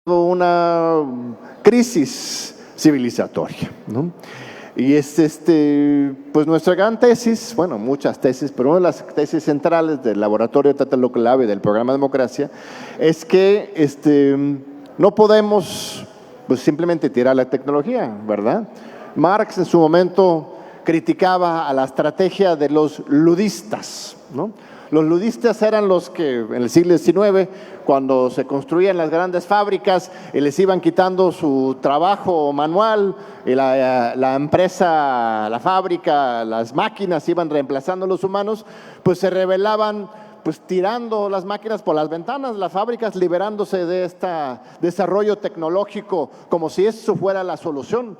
una crisis civilizatoria, ¿no? Y pues nuestra gran tesis, bueno, muchas tesis, pero una de las tesis centrales del Laboratorio Tata Clave del Programa Democracia es que no podemos pues simplemente tirar la tecnología, ¿verdad? Marx en su momento criticaba a la estrategia de los ludistas, ¿no? Los ludistas eran los que en el siglo XIX, cuando se construían las grandes fábricas y les iban quitando su trabajo manual y la empresa, la fábrica, las máquinas iban reemplazando a los humanos, pues se rebelaban pues tirando las máquinas por las ventanas, las fábricas liberándose de este desarrollo tecnológico como si eso fuera la solución.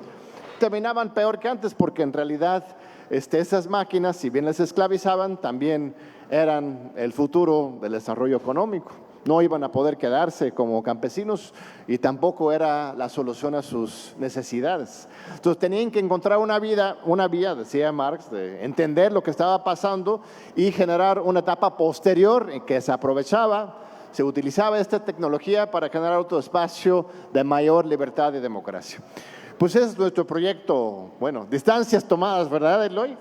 Terminaban peor que antes porque en realidad esas máquinas, si bien les esclavizaban, también eran el futuro del desarrollo económico. No iban a poder quedarse como campesinos y tampoco era la solución a sus necesidades. Entonces tenían que encontrar una vía, decía Marx, de entender lo que estaba pasando y generar una etapa posterior en que se aprovechaba, se utilizaba esta tecnología para generar otro espacio de mayor libertad y democracia. Pues es nuestro proyecto, bueno, distancias tomadas, ¿verdad, Eloy?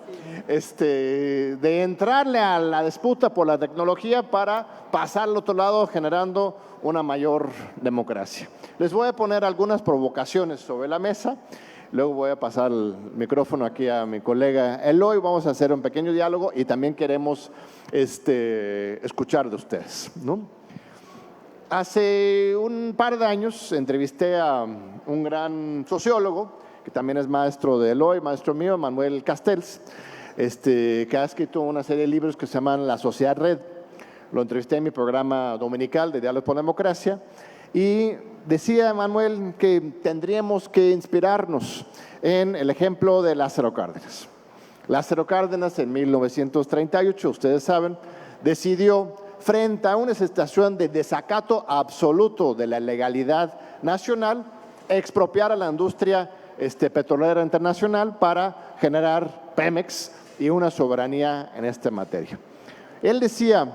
De entrarle a la disputa por la tecnología para pasar al otro lado generando una mayor democracia. Les voy a poner algunas provocaciones sobre la mesa, luego voy a pasar el micrófono aquí a mi colega Eloy, vamos a hacer un pequeño diálogo y también queremos escuchar de ustedes, ¿no? Hace un par de años entrevisté a un gran sociólogo, que también es maestro de Eloy, maestro mío, Manuel Castells, que ha escrito una serie de libros que se llaman La Sociedad Red. Lo entrevisté en mi programa dominical de Diálogo por la Democracia y decía Manuel que tendríamos que inspirarnos en el ejemplo de Lázaro Cárdenas. Lázaro Cárdenas en 1938, ustedes saben, decidió frente a una situación de desacato absoluto de la legalidad nacional, expropiar a la industria petrolera internacional para generar Pemex y una soberanía en esta materia. Él decía,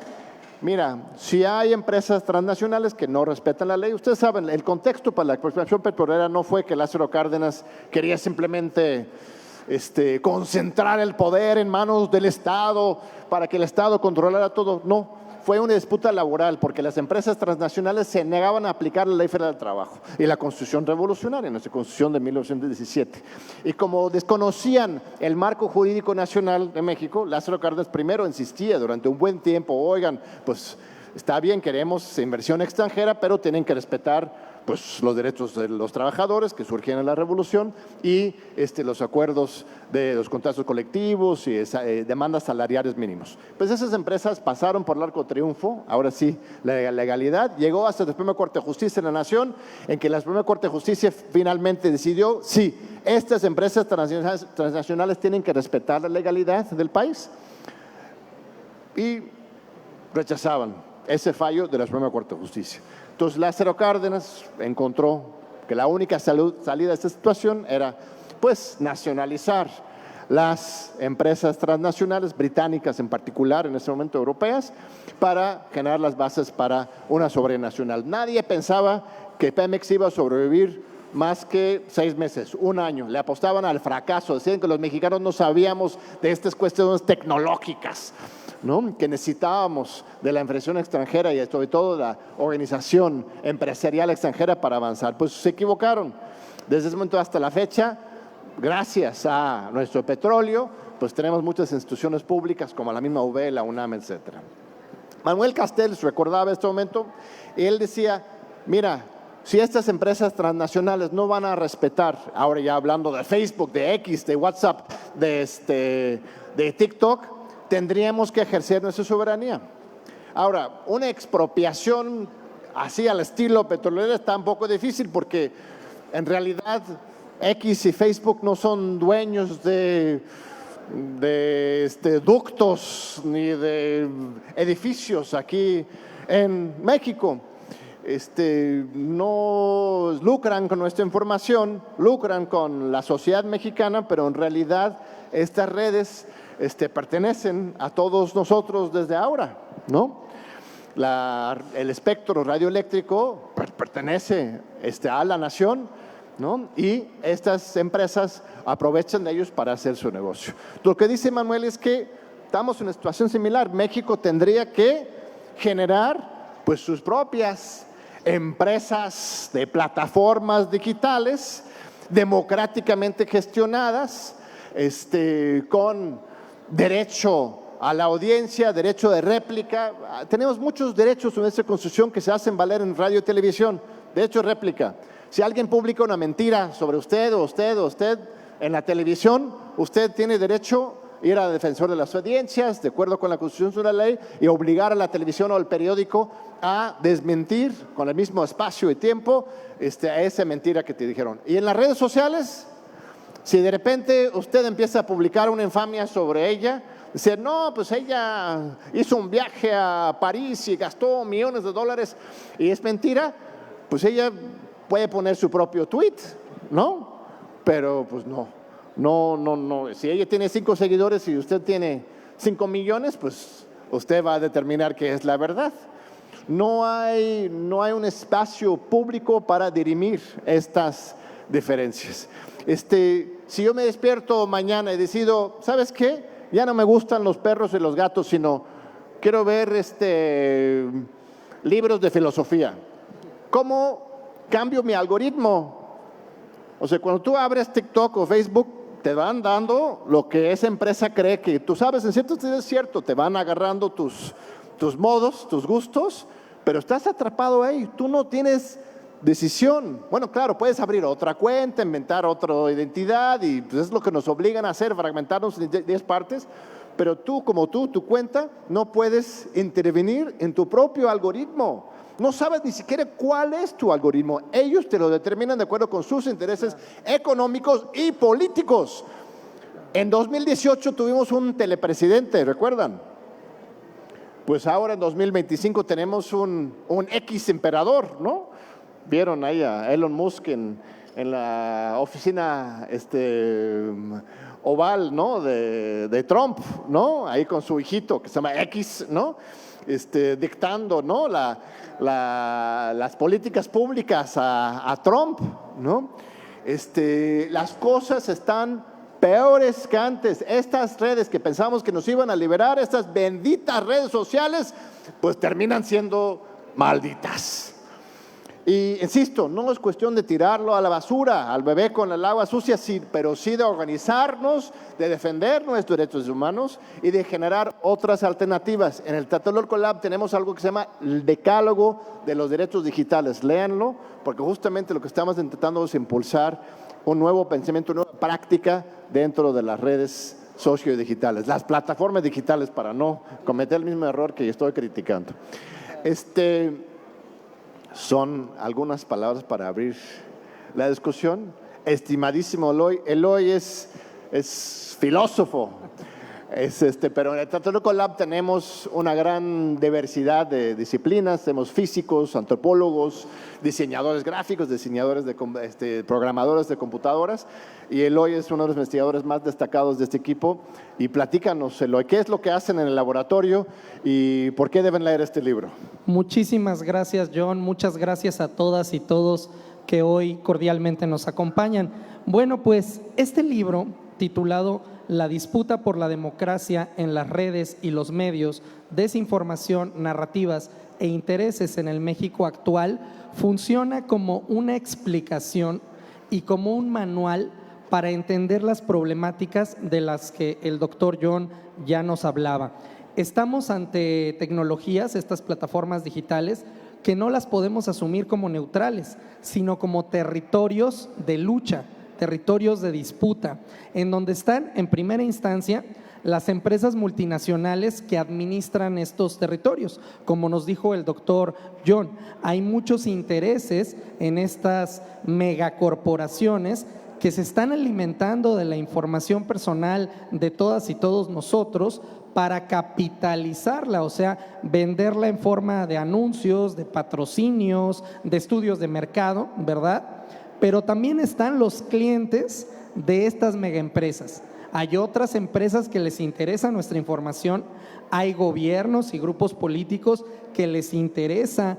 mira, si hay empresas transnacionales que no respetan la ley, ustedes saben, el contexto para la expropiación petrolera no fue que Lázaro Cárdenas quería simplemente concentrar el poder en manos del Estado para que el Estado controlara todo, no. Fue una disputa laboral porque las empresas transnacionales se negaban a aplicar la Ley Federal del Trabajo y la Constitución Revolucionaria, nuestra Constitución de 1917. Y como desconocían el marco jurídico nacional de México, Lázaro Cárdenas primero insistía durante un buen tiempo, oigan, pues está bien, queremos inversión extranjera, pero tienen que respetar pues los derechos de los trabajadores que surgían en la revolución y los acuerdos de los contratos colectivos y demandas salariales mínimos. Pues esas empresas pasaron por el arco de triunfo, ahora sí, la legalidad, llegó hasta la Suprema Corte de Justicia de la Nación, en que la Suprema Corte de Justicia finalmente decidió, sí, estas empresas transnacionales tienen que respetar la legalidad del país y rechazaban ese fallo de la Suprema Corte de Justicia. Entonces Lázaro Cárdenas encontró que la única salida de esta situación era pues nacionalizar las empresas transnacionales, británicas en particular, en ese momento europeas, para generar las bases para una soberanía nacional. Nadie pensaba que Pemex iba a sobrevivir más que 6 meses, un año. Le apostaban al fracaso, decían que los mexicanos no sabíamos de estas cuestiones tecnológicas, ¿no? Que necesitábamos de la inversión extranjera y sobre todo de la organización empresarial extranjera para avanzar. Pues se equivocaron. Desde ese momento hasta la fecha, gracias a nuestro petróleo, pues tenemos muchas instituciones públicas como la misma UB, la UNAM, etc. Manuel Castells recordaba este momento y él decía, mira, si estas empresas transnacionales no van a respetar, ahora ya hablando de Facebook, de X, de WhatsApp, de TikTok, tendríamos que ejercer nuestra soberanía. Ahora, una expropiación así al estilo petrolero está un poco difícil porque en realidad X y Facebook no son dueños de ductos ni de edificios aquí en México. No lucran con nuestra información, lucran con la sociedad mexicana, pero en realidad estas redes pertenecen a todos nosotros desde ahora, ¿no? El espectro radioeléctrico pertenece a la nación, ¿no? Y estas empresas aprovechan de ellos para hacer su negocio. Lo que dice Manuel es que estamos en una situación similar. México tendría que generar pues sus propias empresas de plataformas digitales democráticamente gestionadas, con derecho a la audiencia, derecho de réplica. Tenemos muchos derechos en nuestra Constitución que se hacen valer en radio y televisión. Derecho de réplica. Si alguien publica una mentira sobre usted o usted en la televisión, usted tiene derecho a ir al defensor de las audiencias, de acuerdo con la Constitución de la ley, y obligar a la televisión o al periódico a desmentir con el mismo espacio y tiempo a esa mentira que te dijeron. Y en las redes sociales, si de repente usted empieza a publicar una infamia sobre ella, decir, no, pues ella hizo un viaje a París y gastó millones de dólares y es mentira, pues ella puede poner su propio tweet, ¿no? Pero pues no. Si ella tiene 5 seguidores y usted tiene 5 millones, pues usted va a determinar qué es la verdad. No hay un espacio público para dirimir estas diferencias. Si yo me despierto mañana y decido, ¿sabes qué? Ya no me gustan los perros y los gatos, sino quiero ver libros de filosofía. ¿Cómo cambio mi algoritmo? O sea, cuando tú abres TikTok o Facebook, te van dando lo que esa empresa cree que tú sabes. En cierto sentido es cierto, te van agarrando tus modos, tus gustos, pero estás atrapado ahí. Tú no tienes decisión. Bueno, claro, puedes abrir otra cuenta, inventar otra identidad y pues es lo que nos obligan a hacer, fragmentarnos en 10 partes, pero tú, tu cuenta, no puedes intervenir en tu propio algoritmo. No sabes ni siquiera cuál es tu algoritmo. Ellos te lo determinan de acuerdo con sus intereses económicos y políticos. En 2018 tuvimos un telepresidente, ¿recuerdan? Pues ahora en 2025 tenemos un X emperador, ¿no? Vieron ahí a Elon Musk en la oficina oval, ¿no? de Trump, ¿no? Ahí con su hijito que se llama X, ¿no? Dictando, ¿no? las políticas públicas a Trump, ¿no? Las cosas están peores que antes. Estas redes que pensamos que nos iban a liberar, estas benditas redes sociales, pues terminan siendo malditas. Y insisto, no es cuestión de tirarlo a la basura, al bebé con el agua sucia, sí, pero sí de organizarnos, de defender nuestros derechos humanos y de generar otras alternativas. En el Tlatelolco Lab tenemos algo que se llama el Decálogo de los Derechos Digitales. Léanlo, porque justamente lo que estamos intentando es impulsar un nuevo pensamiento, una nueva práctica dentro de las redes sociodigitales, las plataformas digitales, para no cometer el mismo error que estoy criticando. Son algunas palabras para abrir la discusión. Estimadísimo Eloy es filósofo, pero en el Tlatelolco Lab tenemos una gran diversidad de disciplinas. Tenemos físicos, antropólogos, diseñadores gráficos, programadores de computadoras, y Eloy es uno de los investigadores más destacados de este equipo. Y platícanos, Eloy, ¿qué es lo que hacen en el laboratorio y por qué deben leer este libro? Muchísimas gracias, John. Muchas gracias a todas y todos que hoy cordialmente nos acompañan. Bueno, pues este libro, titulado La disputa por la democracia en las redes y los medios, desinformación, narrativas e intereses en el México actual, funciona como una explicación y como un manual para entender las problemáticas de las que el doctor John ya nos hablaba. Estamos ante tecnologías, estas plataformas digitales, que no las podemos asumir como neutrales, sino como territorios de lucha, territorios de disputa, en donde están en primera instancia las empresas multinacionales que administran estos territorios. Como nos dijo el doctor John, hay muchos intereses en estas megacorporaciones que se están alimentando de la información personal de todas y todos nosotros para capitalizarla, o sea, venderla en forma de anuncios, de patrocinios, de estudios de mercado, ¿verdad? Pero también están los clientes de estas megaempresas. Hay otras empresas que les interesa nuestra información, hay gobiernos y grupos políticos que les interesa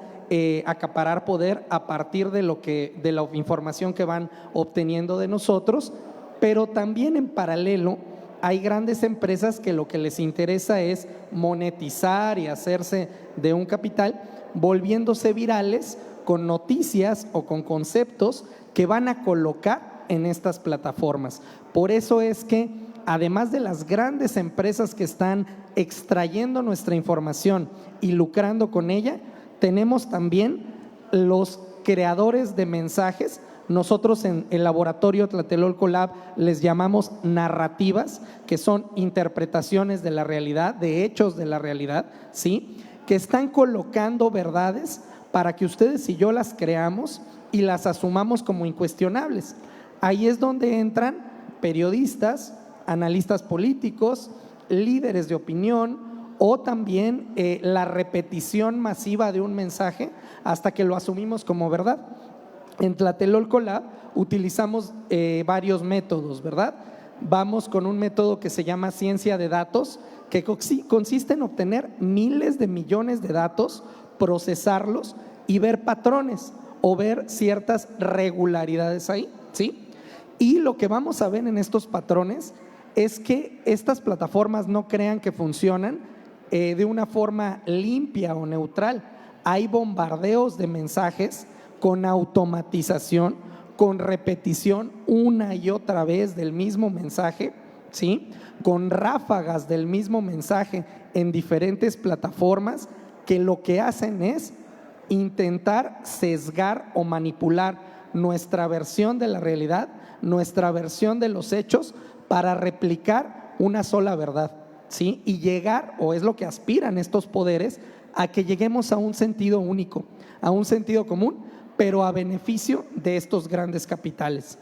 acaparar poder a partir de la información que van obteniendo de nosotros, pero también en paralelo hay grandes empresas que lo que les interesa es monetizar y hacerse de un capital, volviéndose virales con noticias o con conceptos que van a colocar en estas plataformas. Por eso es que, además de las grandes empresas que están extrayendo nuestra información y lucrando con ella, tenemos también los creadores de mensajes. Nosotros en el laboratorio Tlatelolco Lab les llamamos narrativas, que son interpretaciones de la realidad, de hechos de la realidad, ¿sí?, que están colocando verdades para que ustedes y yo las creamos y las asumamos como incuestionables. Ahí es donde entran periodistas, analistas políticos, líderes de opinión, o también la repetición masiva de un mensaje hasta que lo asumimos como verdad. En Tlatelolco Lab utilizamos varios métodos, ¿verdad? Vamos con un método que se llama ciencia de datos, que consiste en obtener miles de millones de datos, procesarlos y ver patrones o ver ciertas regularidades ahí, ¿sí? Y lo que vamos a ver en estos patrones es que estas plataformas no crean que funcionan de una forma limpia o neutral. Hay bombardeos de mensajes con automatización, con repetición una y otra vez del mismo mensaje, ¿sí?, con ráfagas del mismo mensaje en diferentes plataformas, que lo que hacen es intentar sesgar o manipular nuestra versión de la realidad, nuestra versión de los hechos, para replicar una sola verdad, ¿sí?, y llegar, o es lo que aspiran estos poderes, a que lleguemos a un sentido único, a un sentido común, pero a beneficio de estos grandes capitales.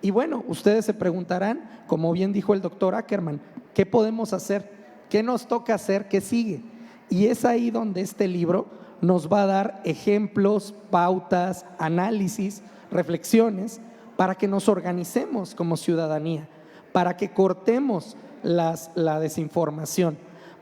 Y bueno, ustedes se preguntarán, como bien dijo el doctor Ackerman, ¿qué podemos hacer? ¿Qué nos toca hacer? ¿Qué sigue? Y es ahí donde este libro nos va a dar ejemplos, pautas, análisis, reflexiones, para que nos organicemos como ciudadanía, para que cortemos la desinformación,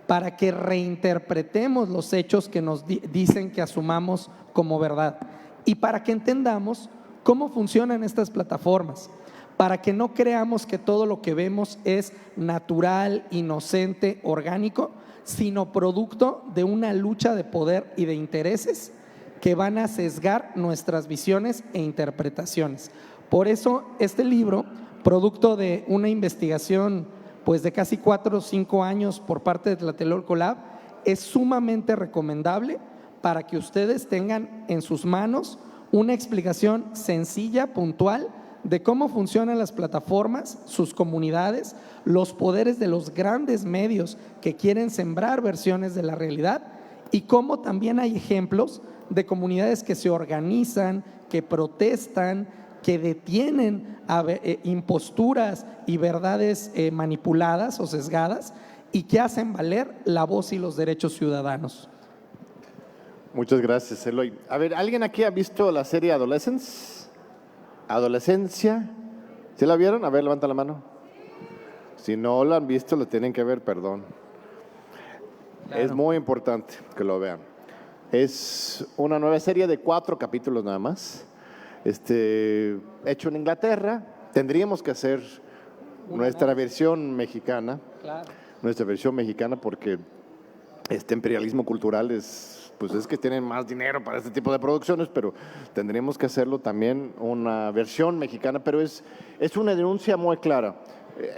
para que reinterpretemos los hechos que nos dicen que asumamos como verdad, y para que entendamos cómo funcionan estas plataformas, para que no creamos que todo lo que vemos es natural, inocente, orgánico, sino producto de una lucha de poder y de intereses que van a sesgar nuestras visiones e interpretaciones. Por eso este libro, producto de una investigación pues de casi 4 o 5 años por parte de Tlatelolco Lab, es sumamente recomendable para que ustedes tengan en sus manos una explicación sencilla, puntual, de cómo funcionan las plataformas, sus comunidades, los poderes de los grandes medios que quieren sembrar versiones de la realidad, y cómo también hay ejemplos de comunidades que se organizan, que protestan, que detienen imposturas y verdades manipuladas o sesgadas, y que hacen valer la voz y los derechos ciudadanos. Muchas gracias, Eloy. A ver, ¿alguien aquí ha visto la serie Adolescence? Adolescencia, ¿sí la vieron? A ver, levanta la mano. Si no la han visto, lo tienen que ver, perdón. Claro. Es muy importante que lo vean. Es una nueva serie de 4 capítulos nada más, hecho en Inglaterra. Tendríamos que hacer nuestra versión mexicana, claro, nuestra versión mexicana, porque este imperialismo cultural es que tienen más dinero para este tipo de producciones, pero tendríamos que hacerlo también una versión mexicana, pero es una denuncia muy clara.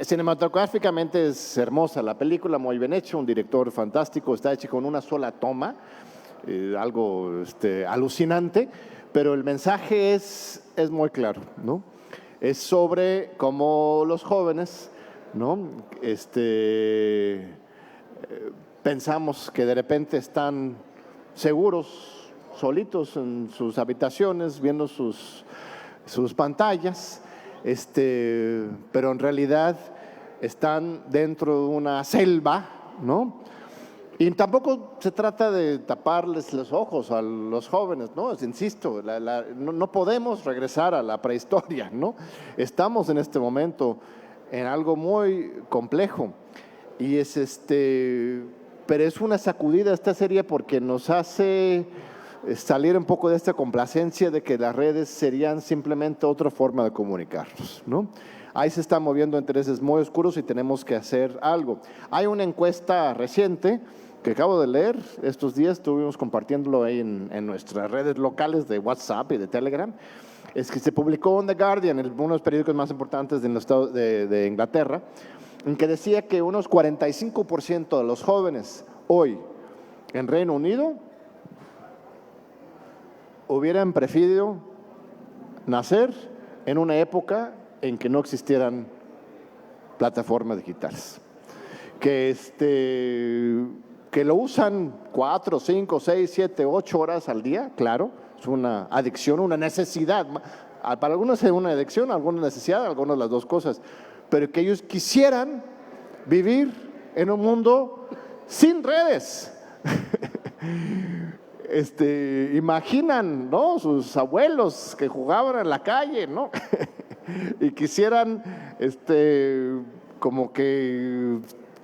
Cinematográficamente es hermosa la película, muy bien hecha, un director fantástico, está hecha con una sola toma, algo alucinante, pero el mensaje es muy claro, ¿no? Es sobre cómo los jóvenes, ¿no?, pensamos que de repente están seguros, solitos en sus habitaciones, viendo sus pantallas, pero en realidad están dentro de una selva, ¿no? Y tampoco se trata de taparles los ojos a los jóvenes, ¿no? Insisto, no podemos regresar a la prehistoria, ¿no? Estamos en este momento en algo muy complejo, y pero es una sacudida esta serie porque nos hace salir un poco de esta complacencia de que las redes serían simplemente otra forma de comunicarnos, ¿no? Ahí se están moviendo intereses muy oscuros y tenemos que hacer algo. Hay una encuesta reciente que acabo de leer estos días, estuvimos compartiéndolo ahí en nuestras redes locales de WhatsApp y de Telegram. Es que se publicó en The Guardian, uno de los periódicos más importantes de Inglaterra, en que decía que unos 45% de los jóvenes hoy en Reino Unido hubieran preferido nacer en una época en que no existieran plataformas digitales. Que lo usan 4, 5, 6, 7, 8 horas al día, claro, es una adicción, una necesidad. Para algunos es una adicción, algunos necesidad, algunos las dos cosas, pero que ellos quisieran vivir en un mundo sin redes. Imaginan, ¿no?, sus abuelos que jugaban en la calle, ¿no? Y quisieran como que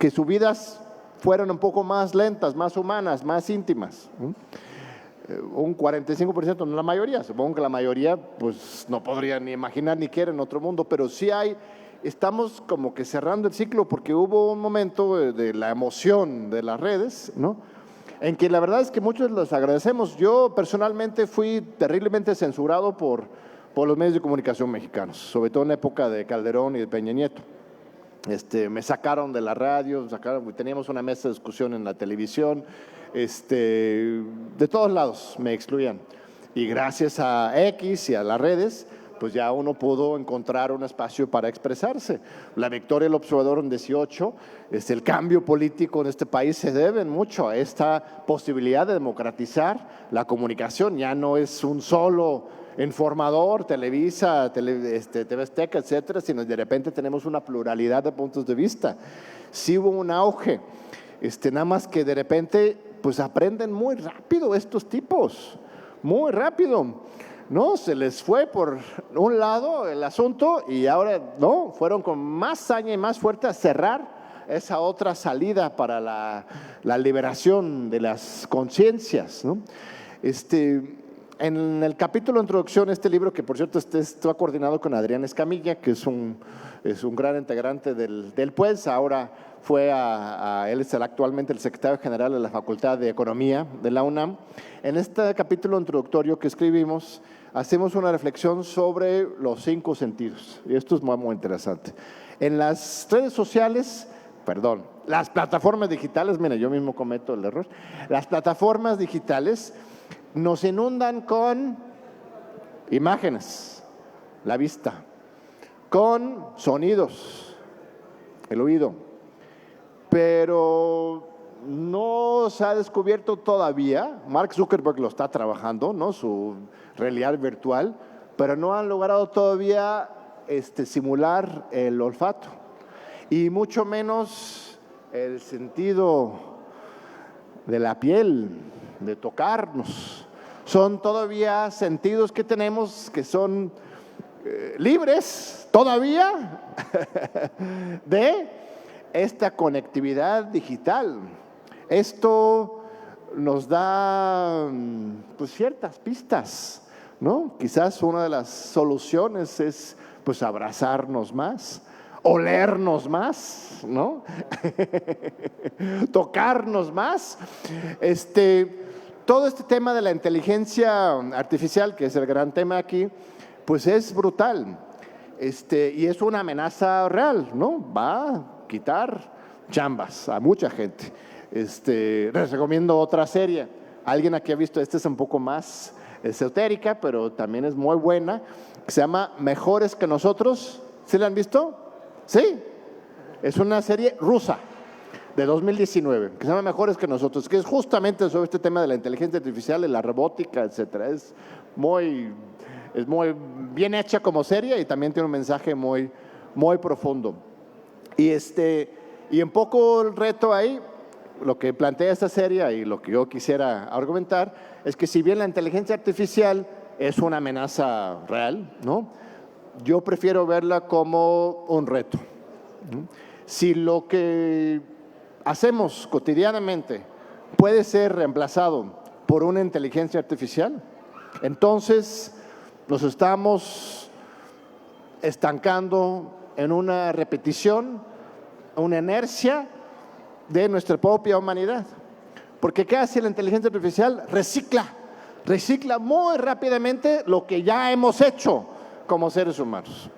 sus vidas fueran un poco más lentas, más humanas, más íntimas. Un 45%, no la mayoría, supongo que la mayoría pues no podría ni imaginar ni quieren otro mundo, pero sí estamos como que cerrando el ciclo porque hubo un momento de la emoción de las redes, ¿no?, en que la verdad es que muchos los agradecemos. Yo personalmente fui terriblemente censurado por los medios de comunicación mexicanos, sobre todo en la época de Calderón y de Peña Nieto. Me sacaron de la radio, teníamos una mesa de discusión en la televisión, de todos lados me excluían. Y gracias a X y a las redes, pues ya uno pudo encontrar un espacio para expresarse. La victoria del Observador en 18, el cambio político en este país se debe mucho a esta posibilidad de democratizar la comunicación. Ya no es un solo informador, Televisa, TV Azteca, etcétera, sino de repente tenemos una pluralidad de puntos de vista. Sí hubo un auge, nada más que de repente pues aprenden muy rápido estos tipos, muy rápido, ¿no? Se les fue por un lado el asunto y ahora, ¿no?, fueron con más saña y más fuerte a cerrar esa otra salida para la liberación de las conciencias, ¿no? En el capítulo de introducción a este libro, que por cierto está coordinado con Adrián Escamilla, que es un gran integrante del PUES, ahora él es actualmente el secretario general de la Facultad de Economía de la UNAM. En este capítulo introductorio que escribimos, hacemos una reflexión sobre los 5 sentidos, y esto es muy, muy interesante. En las redes sociales, las plataformas digitales, mira, yo mismo cometo el error, las plataformas digitales nos inundan con imágenes, la vista, con sonidos, el oído, pero no se ha descubierto todavía, Mark Zuckerberg lo está trabajando, ¿no?, su realidad virtual, pero no han logrado todavía simular el olfato y mucho menos el sentido de la piel, de tocarnos. Son todavía sentidos que tenemos que son libres todavía de esta conectividad digital. Esto nos da pues ciertas pistas, ¿no? Quizás una de las soluciones es pues abrazarnos más, olernos más, ¿no? Tocarnos más. Todo este tema de la inteligencia artificial, que es el gran tema aquí, pues es brutal. Y es una amenaza real, ¿no? Va a quitar chambas a mucha gente. Les recomiendo otra serie. Alguien aquí ha visto, esta es un poco más esotérica, pero también es muy buena, que se llama Mejores que Nosotros. ¿Sí la han visto? Sí. Es una serie rusa de 2019, que se llama Mejores que Nosotros, que es justamente sobre este tema de la inteligencia artificial y la robótica, etcétera. Es muy bien hecha como serie y también tiene un mensaje muy, muy profundo. Y un poco el reto ahí, lo que plantea esta serie y lo que yo quisiera argumentar, es que si bien la inteligencia artificial es una amenaza real, ¿no?, yo prefiero verla como un reto, ¿no? Si lo que hacemos cotidianamente puede ser reemplazado por una inteligencia artificial. Entonces nos estamos estancando en una repetición, una inercia de nuestra propia humanidad. Porque ¿qué hace la inteligencia artificial? Recicla muy rápidamente lo que ya hemos hecho como seres humanos.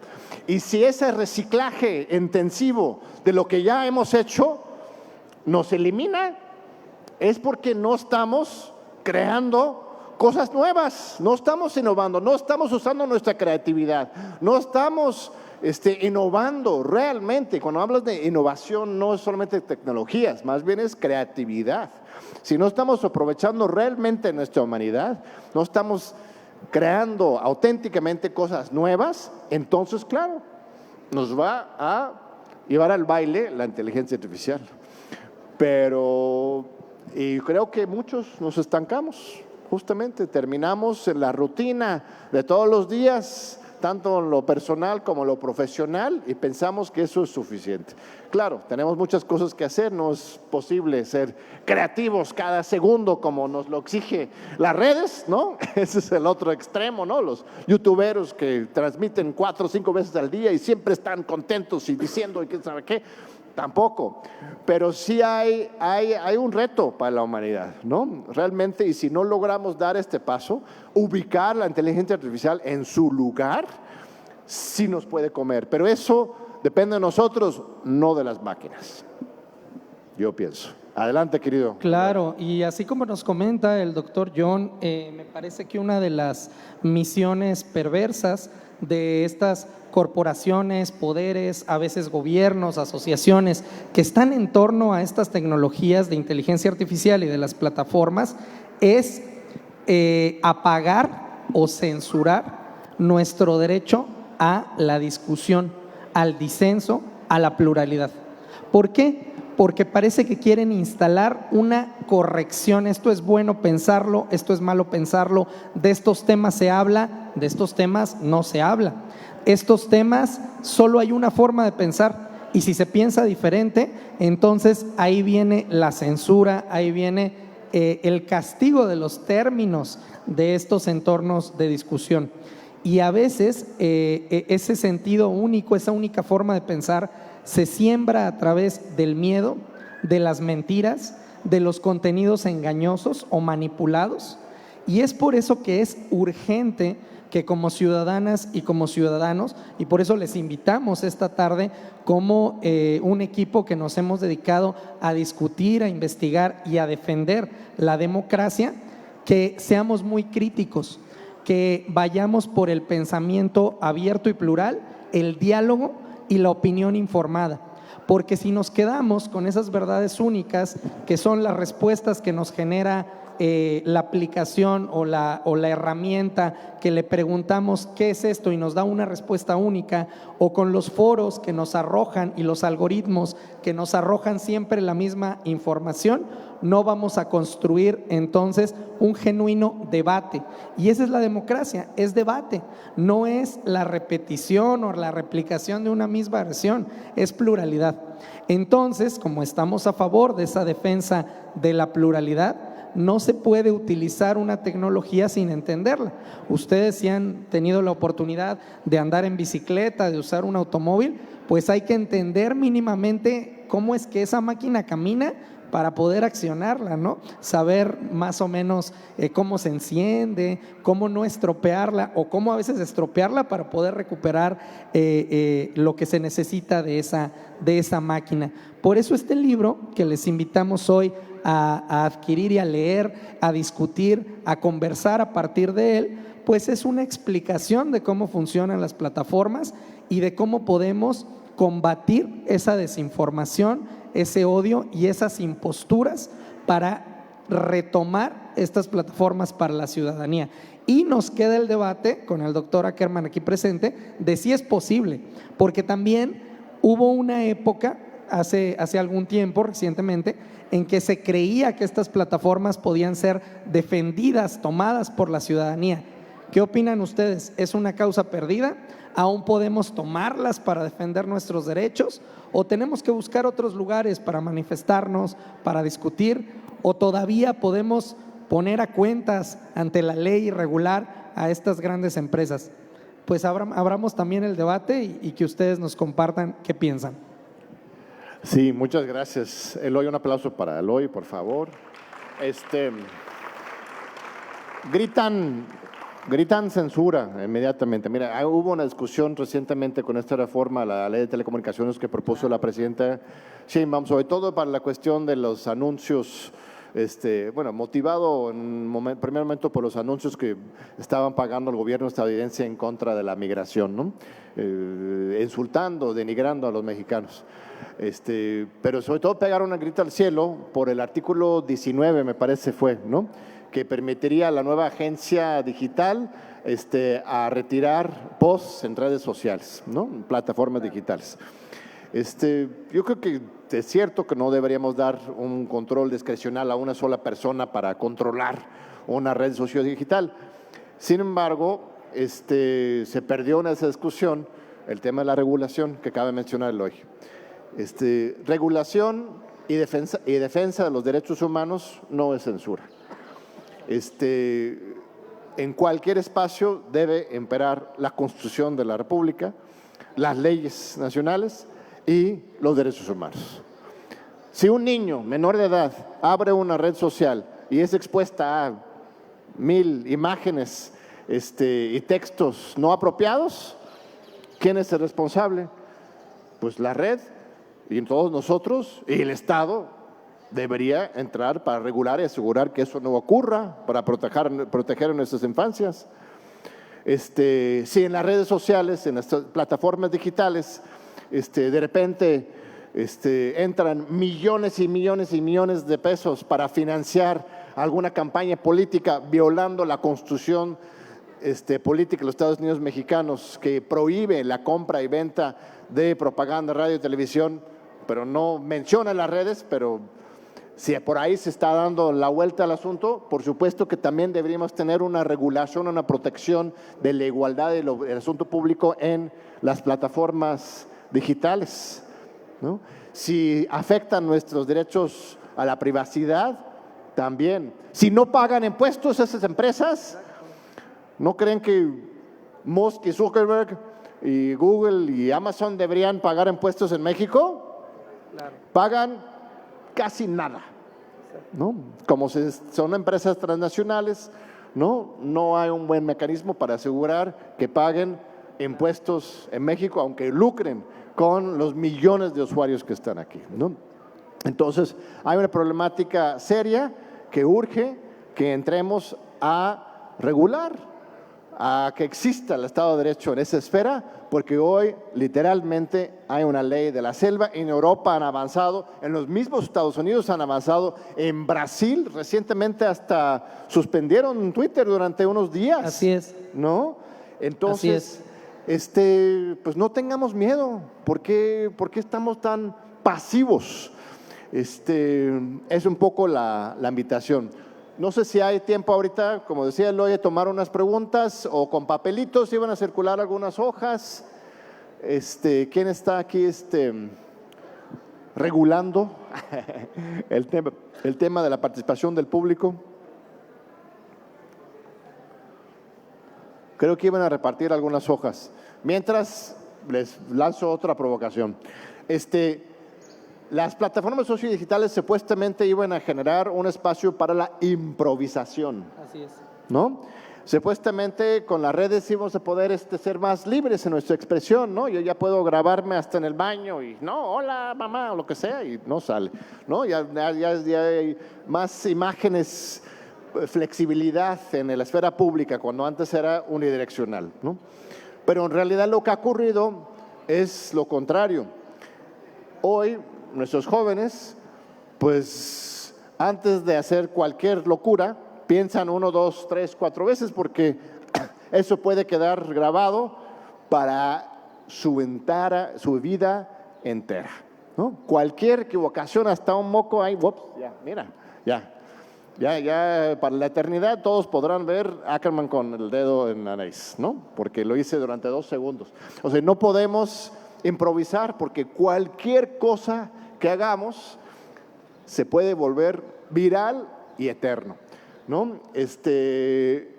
Y si ese reciclaje intensivo de lo que ya hemos hecho nos elimina, es porque no estamos creando cosas nuevas, no estamos innovando, no estamos usando nuestra creatividad, no estamos innovando realmente. Cuando hablas de innovación no es solamente tecnologías, más bien es creatividad. Si no estamos aprovechando realmente nuestra humanidad, no estamos creando auténticamente cosas nuevas, entonces claro, nos va a llevar al baile la inteligencia artificial. Pero y creo que muchos nos estancamos, justamente terminamos en la rutina de todos los días, tanto en lo personal como en lo profesional, y pensamos que eso es suficiente. Claro, tenemos muchas cosas que hacer, no es posible ser creativos cada segundo como nos lo exige las redes, ¿no? Ese es el otro extremo, ¿no? Los youtuberos que transmiten 4 o 5 veces al día y siempre están contentos y diciendo y quién sabe qué. Tampoco, pero sí hay un reto para la humanidad, ¿no? Realmente, y si no logramos dar este paso, ubicar la inteligencia artificial en su lugar, sí nos puede comer, pero eso depende de nosotros, no de las máquinas, yo pienso. Adelante, querido. Claro, y así como nos comenta el doctor John, me parece que una de las misiones perversas de estas corporaciones, poderes, a veces gobiernos, asociaciones que están en torno a estas tecnologías de inteligencia artificial y de las plataformas es apagar o censurar nuestro derecho a la discusión, al disenso, a la pluralidad. ¿Por qué? Porque parece que quieren instalar una corrección. Esto es bueno pensarlo, esto es malo pensarlo, de estos temas se habla, de estos temas no se habla. Estos temas solo hay una forma de pensar, y si se piensa diferente, entonces ahí viene la censura, ahí viene el castigo de los términos de estos entornos de discusión. Y a veces ese sentido único, esa única forma de pensar se siembra a través del miedo, de las mentiras, de los contenidos engañosos o manipulados. Y es por eso que es urgente que como ciudadanas y como ciudadanos, y por eso les invitamos esta tarde como un equipo que nos hemos dedicado a discutir, a investigar y a defender la democracia, que seamos muy críticos, que vayamos por el pensamiento abierto y plural, el diálogo y la opinión informada. Porque si nos quedamos con esas verdades únicas, que son las respuestas que nos genera la aplicación o la herramienta que le preguntamos qué es esto y nos da una respuesta única, o con los foros que nos arrojan y los algoritmos que nos arrojan siempre la misma información, no vamos a construir entonces un genuino debate. Y esa es la democracia, es debate, no es la repetición o la replicación de una misma versión, es pluralidad. Entonces, como estamos a favor de esa defensa de la pluralidad, no se puede utilizar una tecnología sin entenderla. Ustedes, si han tenido la oportunidad de andar en bicicleta, de usar un automóvil, pues hay que entender mínimamente cómo es que esa máquina camina para poder accionarla, ¿no? Saber más o menos cómo se enciende, cómo no estropearla, o cómo a veces estropearla para poder recuperar lo que se necesita de esa máquina. Por eso este libro que les invitamos hoy a adquirir y a leer, a discutir, a conversar a partir de él, pues es una explicación de cómo funcionan las plataformas y de cómo podemos combatir esa desinformación, ese odio y esas imposturas para retomar estas plataformas para la ciudadanía. Y nos queda el debate con el doctor Ackerman aquí presente de si es posible, porque también hubo una época hace algún tiempo, recientemente, en que se creía que estas plataformas podían ser defendidas, tomadas por la ciudadanía. ¿Qué opinan ustedes? ¿Es una causa perdida? ¿Aún podemos tomarlas para defender nuestros derechos? ¿O tenemos que buscar otros lugares para manifestarnos, para discutir? ¿O todavía podemos poner a cuentas ante la ley y regular a estas grandes empresas. Pues abramos también el debate y que ustedes nos compartan qué piensan. Sí, muchas gracias. Eloy, un aplauso para Eloy, por favor. Gritan censura inmediatamente. Mira, hubo una discusión recientemente con esta reforma a la ley de telecomunicaciones que propuso la presidenta Sheinbaum, sobre todo para la cuestión de los anuncios, motivado en primer momento por los anuncios que estaban pagando el gobierno estadounidense en contra de la migración, ¿no? Insultando, denigrando a los mexicanos. Pero sobre todo pegaron una grita al cielo por el artículo 19, me parece fue, ¿no? Que permitiría a la nueva agencia digital a retirar posts en redes sociales, ¿no? En plataformas digitales. Yo creo que es cierto que no deberíamos dar un control discrecional a una sola persona para controlar una red sociodigital. Sin embargo, se perdió en esa discusión el tema de la regulación que cabe mencionar hoy. Regulación y defensa de los derechos humanos no es censura. En cualquier espacio debe imperar la Constitución de la República, las leyes nacionales y los derechos humanos. Si un niño menor de edad abre una red social y es expuesta a 1000 imágenes y textos no apropiados, ¿quién es el responsable? Pues la red y todos nosotros y el Estado debería entrar para regular y asegurar que eso no ocurra, para proteger a nuestras infancias. Si en las redes sociales, en las plataformas digitales, de repente entran millones y millones y millones de pesos para financiar alguna campaña política violando la Constitución política de los Estados Unidos mexicanos, que prohíbe la compra y venta de propaganda, radio y televisión, pero no menciona las redes, pero si por ahí se está dando la vuelta al asunto, por supuesto que también deberíamos tener una regulación, una protección de la igualdad del asunto público en las plataformas digitales, ¿no? Si afectan nuestros derechos a la privacidad, también. Si no pagan impuestos esas empresas, ¿no creen que Musk y Zuckerberg y Google y Amazon deberían pagar impuestos en México? Claro. Pagan casi nada, ¿no? Como son empresas transnacionales, no hay un buen mecanismo para asegurar que paguen impuestos en México, aunque lucren con los millones de usuarios que están aquí, ¿no? Entonces, hay una problemática seria que urge que entremos a regular, a que exista el Estado de Derecho en esa esfera, porque hoy literalmente hay una ley de la selva. En Europa han avanzado, en los mismos Estados Unidos han avanzado, en Brasil recientemente hasta suspendieron Twitter durante unos días. Así es. ¿No? Entonces, pues no tengamos miedo. ¿Por qué estamos tan pasivos? Es un poco la invitación. No sé si hay tiempo ahorita, como decía Eloy, de tomar unas preguntas o con papelitos, iban a circular algunas hojas. ¿Quién está aquí regulando el tema de la participación del público? Creo que iban a repartir algunas hojas. Mientras, les lanzo otra provocación. Las plataformas sociodigitales supuestamente iban a generar un espacio para la improvisación. Así es. ¿No? Supuestamente con las redes íbamos a poder ser más libres en nuestra expresión, ¿no? Yo ya puedo grabarme hasta en el baño y no, hola mamá, o lo que sea, y no sale, ¿no? Ya hay más imágenes, flexibilidad en la esfera pública, cuando antes era unidireccional, ¿no? Pero en realidad lo que ha ocurrido es lo contrario. Hoy nuestros jóvenes, pues antes de hacer cualquier locura, piensan 1, 2, 3, 4 veces, porque eso puede quedar grabado para su vida entera, ¿no? Cualquier equivocación, hasta un moco ahí, ups, ya, mira, ya para la eternidad todos podrán ver a Ackerman con el dedo en la nariz, ¿no? Porque lo hice durante 2 segundos. O sea, no podemos improvisar, porque cualquier cosa que hagamos se puede volver viral y eterno. ¿no?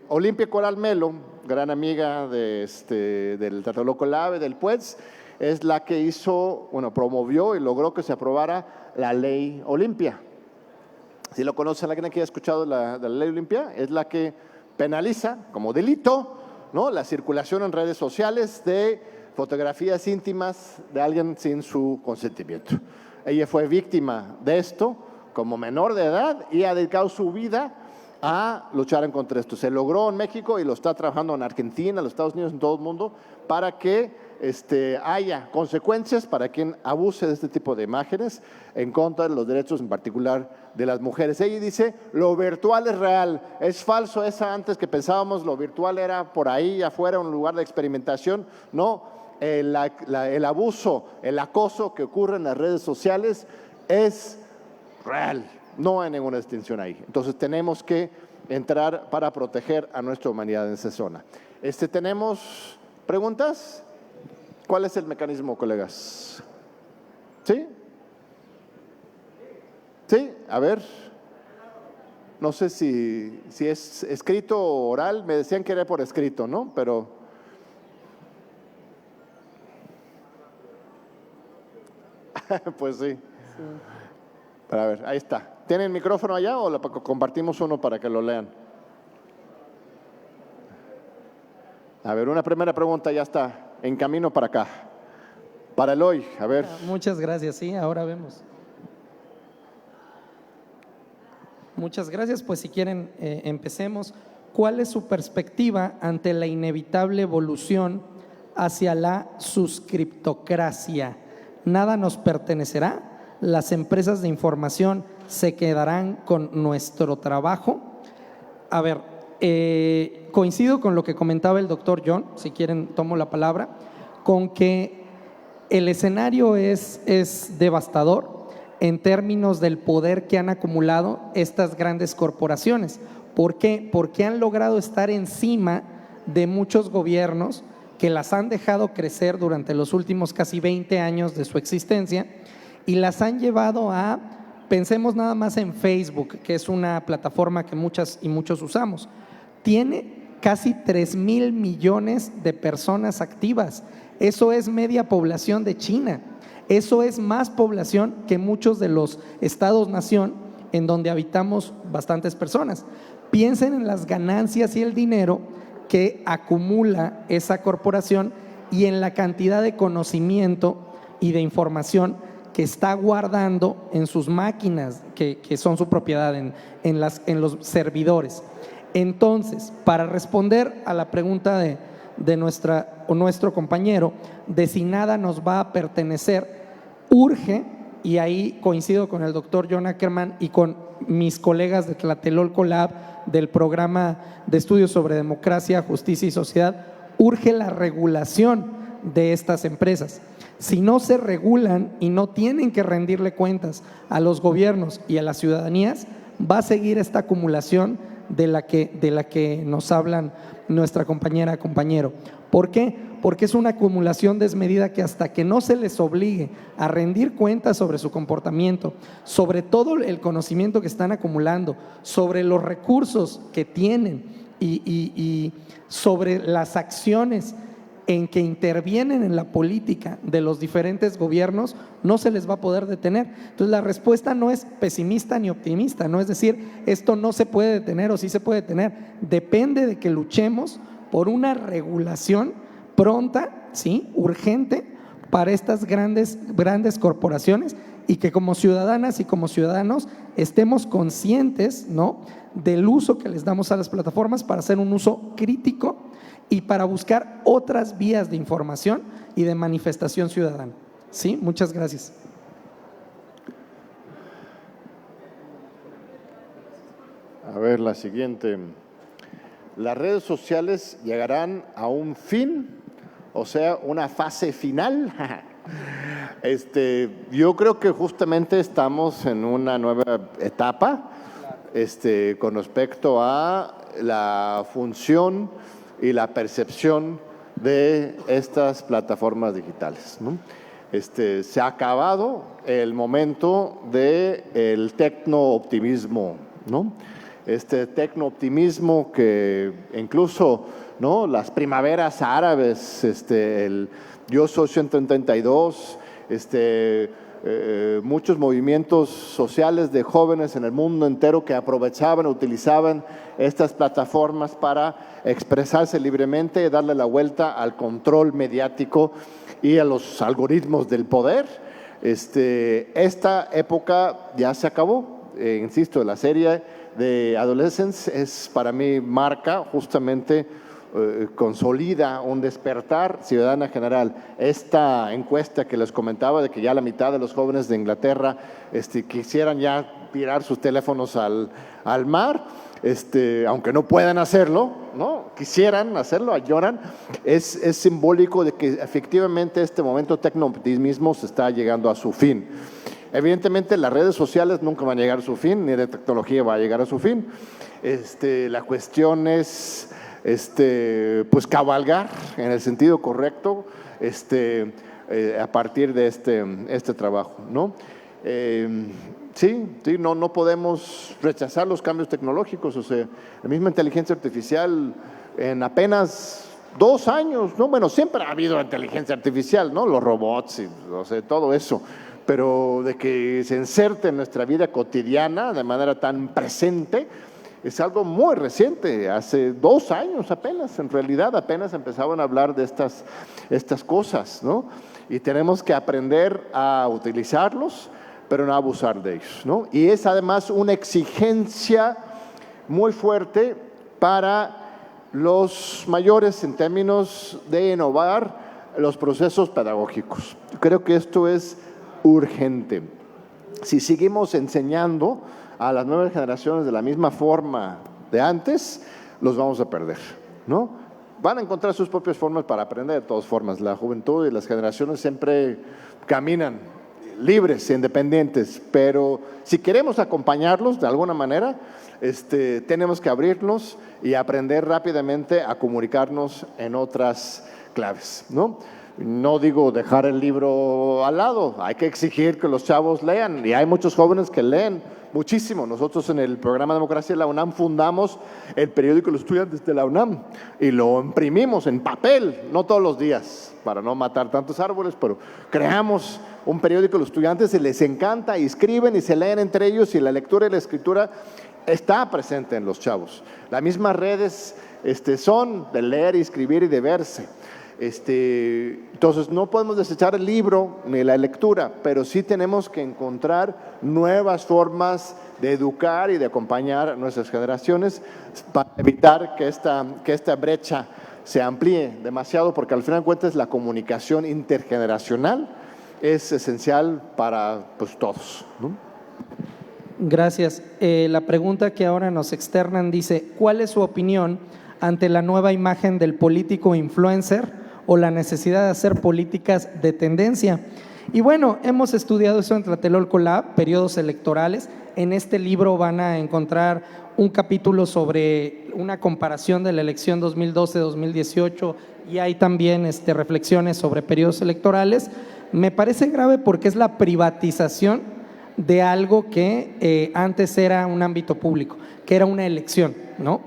Olimpia Coral Melo, gran amiga del Tlatelolco Lab, del PUEDS, es la que promovió y logró que se aprobara la ley Olimpia. Si lo conocen, alguien que haya escuchado de la ley Olimpia, es la que penaliza como delito, ¿no?, la circulación en redes sociales de fotografías íntimas de alguien sin su consentimiento. Ella fue víctima de esto como menor de edad y ha dedicado su vida a luchar en contra de esto. Se logró en México y lo está trabajando en Argentina, en los Estados Unidos, en todo el mundo, para que haya consecuencias para quien abuse de este tipo de imágenes en contra de los derechos, en particular de las mujeres. Ella dice, lo virtual es real, es falso esa antes que pensábamos, lo virtual era por ahí afuera, un lugar de experimentación. No, el abuso, el acoso que ocurre en las redes sociales es real, no hay ninguna distinción ahí. Entonces tenemos que entrar para proteger a nuestra humanidad en esa zona. ¿Tenemos preguntas? ¿Cuál es el mecanismo, colegas? ¿Sí? ¿Sí? A ver. No sé si es escrito o oral. Me decían que era por escrito, ¿no? Pero pues sí. Pero a ver, ahí está. ¿Tienen micrófono allá o compartimos uno para que lo lean? A ver, una primera pregunta ya está en camino para acá. Para Eloy, a ver. Muchas gracias, sí, ahora vemos. Muchas gracias, pues si quieren empecemos. ¿Cuál es su perspectiva ante la inevitable evolución hacia la suscriptocracia? ¿Nada nos pertenecerá? ¿Las empresas de información se quedarán con nuestro trabajo? A ver, coincido con lo que comentaba el doctor John, si quieren tomo la palabra, con que el escenario es devastador en términos del poder que han acumulado estas grandes corporaciones. ¿Por qué? Porque han logrado estar encima de muchos gobiernos que las han dejado crecer durante los últimos casi 20 años de su existencia y las han llevado a, pensemos nada más en Facebook, que es una plataforma que muchas y muchos usamos, tiene casi 3,000 millones de personas activas. Eso es media población de China. Eso es más población que muchos de los estados-nación en donde habitamos bastantes personas. Piensen en las ganancias y el dinero que acumula esa corporación y en la cantidad de conocimiento y de información que está guardando en sus máquinas, que son su propiedad, en los servidores. Entonces, para responder a la pregunta de nuestro compañero, de si nada nos va a pertenecer, urge, y ahí coincido con el doctor John Ackerman y con mis colegas de Tlatelolco Lab, del programa de estudios sobre democracia, justicia y sociedad, urge la regulación de estas empresas. Si no se regulan y no tienen que rendirle cuentas a los gobiernos y a las ciudadanías, va a seguir esta acumulación de la que nos hablan nuestra compañero. ¿Por qué? Porque es una acumulación desmedida que hasta que no se les obligue a rendir cuentas sobre su comportamiento, sobre todo el conocimiento que están acumulando, sobre los recursos que tienen y sobre las acciones en que intervienen en la política de los diferentes gobiernos, no se les va a poder detener. Entonces la respuesta no es pesimista ni optimista, no es decir, esto no se puede detener o sí se puede detener, depende de que luchemos por una regulación pronta, ¿sí?, urgente para estas grandes corporaciones y que como ciudadanas y como ciudadanos estemos conscientes, ¿no?, del uso que les damos a las plataformas para hacer un uso crítico y para buscar otras vías de información y de manifestación ciudadana. ¿Sí? Muchas gracias. A ver, la siguiente. ¿Las redes sociales llegarán a un fin? O sea, una fase final. Yo creo que justamente estamos en una nueva etapa con respecto a la función y la percepción de estas plataformas digitales, ¿no? Se ha acabado el momento del tecno-optimismo, ¿no? este tecno-optimismo que incluso, ¿no?, las primaveras árabes, el Yo Soy 132, muchos movimientos sociales de jóvenes en el mundo entero que aprovechaban, utilizaban estas plataformas para expresarse libremente y darle la vuelta al control mediático y a los algoritmos del poder. Esta época ya se acabó. Insisto, la serie de Adolescence es para mí marca justamente, consolida un despertar ciudadana general. Esta encuesta que les comentaba de que ya la mitad de los jóvenes de Inglaterra quisieran ya tirar sus teléfonos al mar, aunque no puedan hacerlo, ¿no?, quisieran hacerlo, lloran, es simbólico de que efectivamente este momento tecno-optimismo se está llegando a su fin. Evidentemente las redes sociales nunca van a llegar a su fin, ni la tecnología va a llegar a su fin. La cuestión es pues cabalgar en el sentido correcto a partir de este trabajo, ¿no? Sí, no podemos rechazar los cambios tecnológicos. O sea, la misma inteligencia artificial en apenas 2 años, ¿no? Bueno, siempre ha habido inteligencia artificial, ¿no?, los robots y todo eso, pero de que se inserte en nuestra vida cotidiana de manera tan presente es algo muy reciente. Hace 2 años apenas, en realidad apenas empezaban a hablar de estas cosas, ¿no? Y tenemos que aprender a utilizarlos, pero no abusar de ellos, ¿no? Y es además una exigencia muy fuerte para los mayores en términos de innovar los procesos pedagógicos. Creo que esto es urgente. Si seguimos enseñando a las nuevas generaciones de la misma forma de antes, los vamos a perder, ¿no? Van a encontrar sus propias formas para aprender de todas formas. La juventud y las generaciones siempre caminan libres e independientes, pero si queremos acompañarlos de alguna manera, tenemos que abrirnos y aprender rápidamente a comunicarnos en otras claves, ¿no? No digo dejar el libro al lado, hay que exigir que los chavos lean, y hay muchos jóvenes que leen muchísimo. Nosotros en el programa Democracia de la UNAM fundamos el periódico Los Estudiantes de la UNAM y lo imprimimos en papel, no todos los días, para no matar tantos árboles, pero creamos un periódico Los Estudiantes y les encanta, y escriben y se leen entre ellos, y la lectura y la escritura está presente en los chavos. Las mismas redes son de leer y escribir y de verse. Entonces no podemos desechar el libro ni la lectura, pero sí tenemos que encontrar nuevas formas de educar y de acompañar a nuestras generaciones para evitar que esta brecha se amplíe demasiado, porque al final de cuentas la comunicación intergeneracional es esencial para todos, ¿no? Gracias. La pregunta que ahora nos externan dice: ¿cuál es su opinión ante la nueva imagen del político influencer o la necesidad de hacer políticas de tendencia? Y bueno, hemos estudiado eso en Tlatelolco Lab, periodos electorales. En este libro van a encontrar un capítulo sobre una comparación de la elección 2012-2018, y hay también reflexiones sobre periodos electorales. Me parece grave porque es la privatización de algo que antes era un ámbito público, que era una elección, ¿no?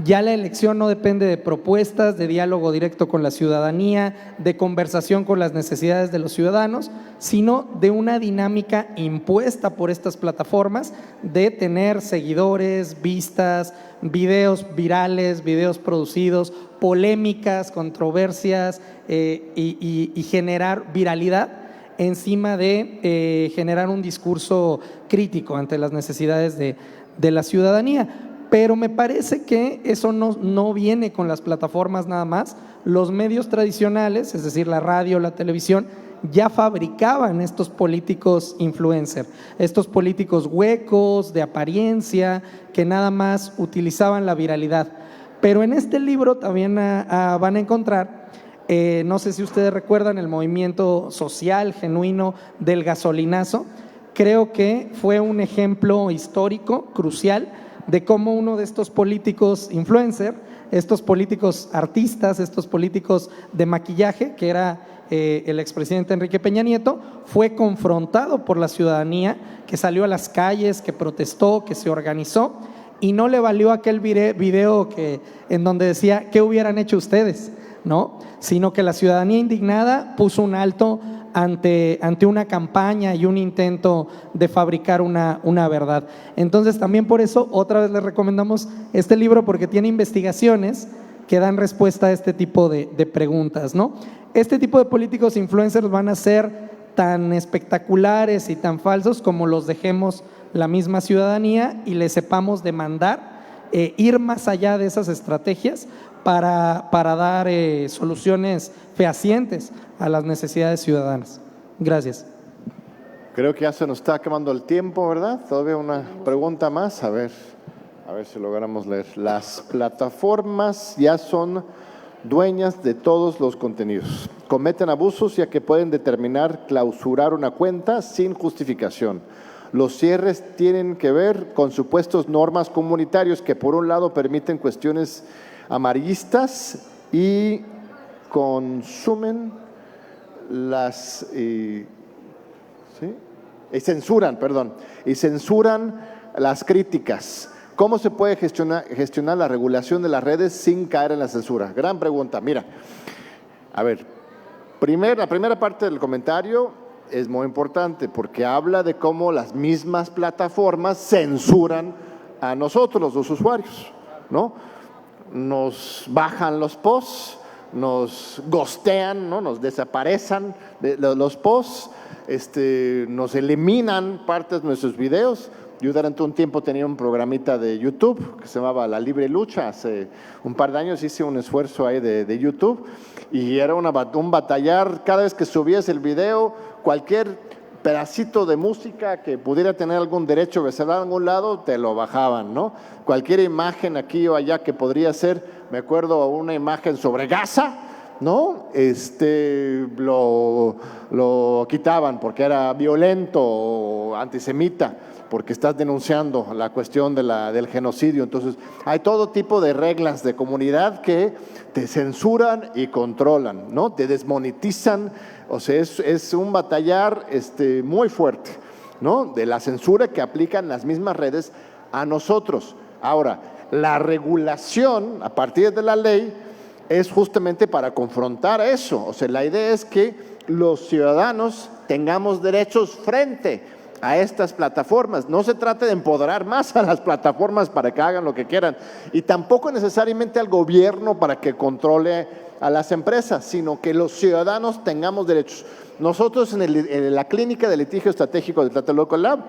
Ya la elección no depende de propuestas, de diálogo directo con la ciudadanía, de conversación con las necesidades de los ciudadanos, sino de una dinámica impuesta por estas plataformas de tener seguidores, vistas, videos virales, videos producidos, polémicas, controversias y generar viralidad encima de generar un discurso crítico ante las necesidades de la ciudadanía. Pero me parece que eso no viene con las plataformas nada más. Los medios tradicionales, es decir, la radio, la televisión, ya fabricaban estos políticos influencer, estos políticos huecos, de apariencia, que nada más utilizaban la viralidad. Pero en este libro también van a encontrar, no sé si ustedes recuerdan, el movimiento social genuino del gasolinazo. Creo que fue un ejemplo histórico, crucial, de cómo uno de estos políticos influencer, estos políticos artistas, estos políticos de maquillaje, que era el expresidente Enrique Peña Nieto, fue confrontado por la ciudadanía, que salió a las calles, que protestó, que se organizó, y no le valió aquel video en donde decía ¿qué hubieran hecho ustedes? ¿No? Sino que la ciudadanía indignada puso un alto ante una campaña y un intento de fabricar una verdad. Entonces también por eso otra vez les recomendamos este libro, porque tiene investigaciones que dan respuesta a este tipo de preguntas, ¿no? Este tipo de políticos influencers van a ser tan espectaculares y tan falsos como los dejemos la misma ciudadanía y les sepamos demandar, ir más allá de esas estrategias para dar soluciones fehacientes a las necesidades ciudadanas. Gracias. Creo que ya se nos está acabando el tiempo, ¿verdad? Todavía una pregunta más, a ver si logramos leer. Las plataformas ya son dueñas de todos los contenidos. Cometen abusos ya que pueden determinar clausurar una cuenta sin justificación. Los cierres tienen que ver con supuestos normas comunitarios que por un lado permiten cuestiones amarillistas y consumen las censuran las críticas. ¿Cómo se puede gestionar la regulación de las redes sin caer en la censura? Gran pregunta. Mira, a ver, la primera parte del comentario es muy importante porque habla de cómo las mismas plataformas censuran a nosotros, los usuarios, ¿no? Nos bajan los posts, nos ghostean, ¿no? Nos desaparecen los posts, nos eliminan partes de nuestros videos. Yo durante un tiempo tenía un programita de YouTube que se llamaba La Libre Lucha. Hace un par de años hice un esfuerzo ahí de YouTube y era un batallar. Cada vez que subías el video, cualquier pedacito de música que pudiera tener algún derecho reservado en algún lado, te lo bajaban, ¿no? Cualquier imagen aquí o allá que podría ser, me acuerdo una imagen sobre Gaza, ¿no? Lo quitaban porque era violento o antisemita, porque estás denunciando la cuestión del genocidio. Entonces, hay todo tipo de reglas de comunidad que te censuran y controlan, ¿no? Te desmonetizan. O sea, es un batallar muy fuerte, ¿no? De la censura que aplican las mismas redes a nosotros. Ahora, la regulación a partir de la ley es justamente para confrontar eso. O sea, la idea es que los ciudadanos tengamos derechos frente a estas plataformas. No se trata de empoderar más a las plataformas para que hagan lo que quieran y tampoco necesariamente al gobierno para que controle a las empresas, sino que los ciudadanos tengamos derechos. Nosotros en la Clínica de Litigio Estratégico de Tlatelolco Lab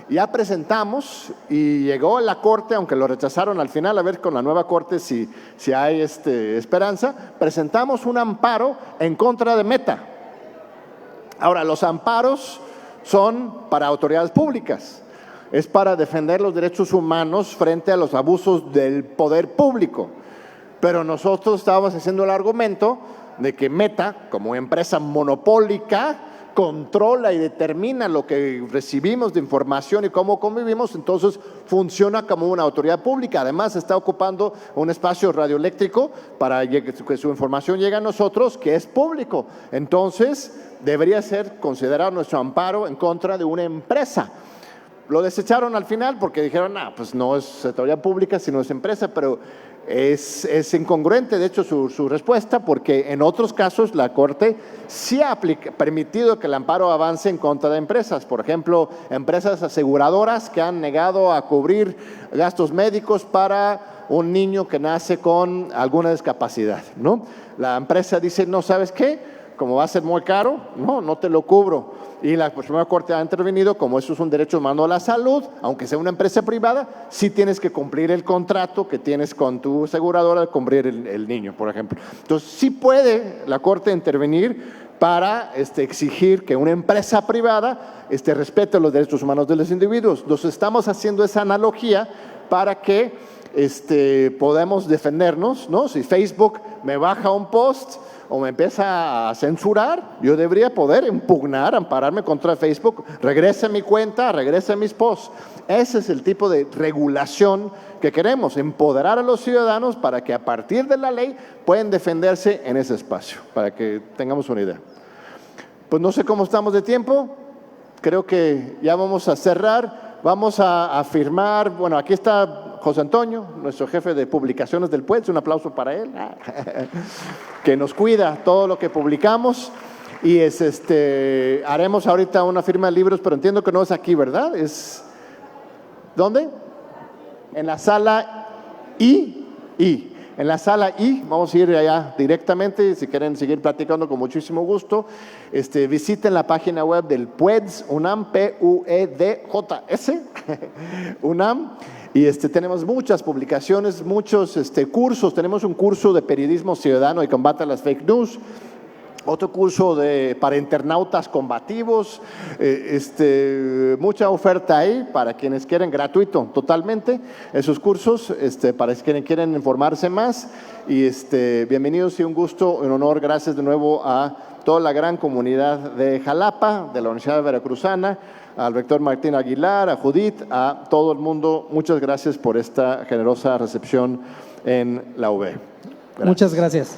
ya presentamos y llegó a la Corte, aunque lo rechazaron al final, a ver con la nueva Corte si hay esperanza, presentamos un amparo en contra de Meta. Ahora, los amparos son para autoridades públicas, es para defender los derechos humanos frente a los abusos del poder público. Pero nosotros estábamos haciendo el argumento de que Meta, como empresa monopólica, controla y determina lo que recibimos de información y cómo convivimos, entonces funciona como una autoridad pública. Además, está ocupando un espacio radioeléctrico para que su información llegue a nosotros, que es público. Entonces, debería ser considerado nuestro amparo en contra de una empresa. Lo desecharon al final porque dijeron, pues no es autoridad pública, sino es empresa, pero es incongruente, de hecho, su respuesta, porque en otros casos la Corte sí ha permitido que el amparo avance en contra de empresas. Por ejemplo, empresas aseguradoras que han negado a cubrir gastos médicos para un niño que nace con alguna discapacidad, ¿no? La empresa dice, no, ¿sabes qué? Como va a ser muy caro, no te lo cubro. Y la Suprema Corte ha intervenido, como eso es un derecho humano a la salud, aunque sea una empresa privada, sí tienes que cumplir el contrato que tienes con tu aseguradora de cubrir el niño, por ejemplo. Entonces, sí puede la Corte intervenir para exigir que una empresa privada respete los derechos humanos de los individuos. Entonces, estamos haciendo esa analogía para que podamos defendernos, ¿no? Si Facebook me baja un post o me empieza a censurar, yo debería poder impugnar, ampararme contra Facebook, regrese mi cuenta, regrese mis posts. Ese es el tipo de regulación que queremos, empoderar a los ciudadanos para que a partir de la ley puedan defenderse en ese espacio, para que tengamos una idea. Pues no sé cómo estamos de tiempo, creo que ya vamos a cerrar, vamos a firmar, bueno, aquí está José Antonio, nuestro jefe de publicaciones del PUEDS, un aplauso para él, que nos cuida todo lo que publicamos. Y haremos ahorita una firma de libros, pero entiendo que no es aquí, ¿verdad? Es ¿dónde? En la sala I. En la sala I, vamos a ir allá directamente. Si quieren seguir platicando, con muchísimo gusto, visiten la página web del PUEDS, UNAM, P-U-E-D-J-S, UNAM. Y tenemos muchas publicaciones, muchos cursos. Tenemos un curso de periodismo ciudadano y combate a las fake news. Otro curso para internautas combativos, mucha oferta ahí para quienes quieren, gratuito totalmente, esos cursos, para quienes quieren informarse más. Y bienvenidos y un gusto, un honor, gracias de nuevo a toda la gran comunidad de Jalapa, de la Universidad Veracruzana, al rector Martín Aguilar, a Judith, a todo el mundo. Muchas gracias por esta generosa recepción en la UB. Muchas gracias.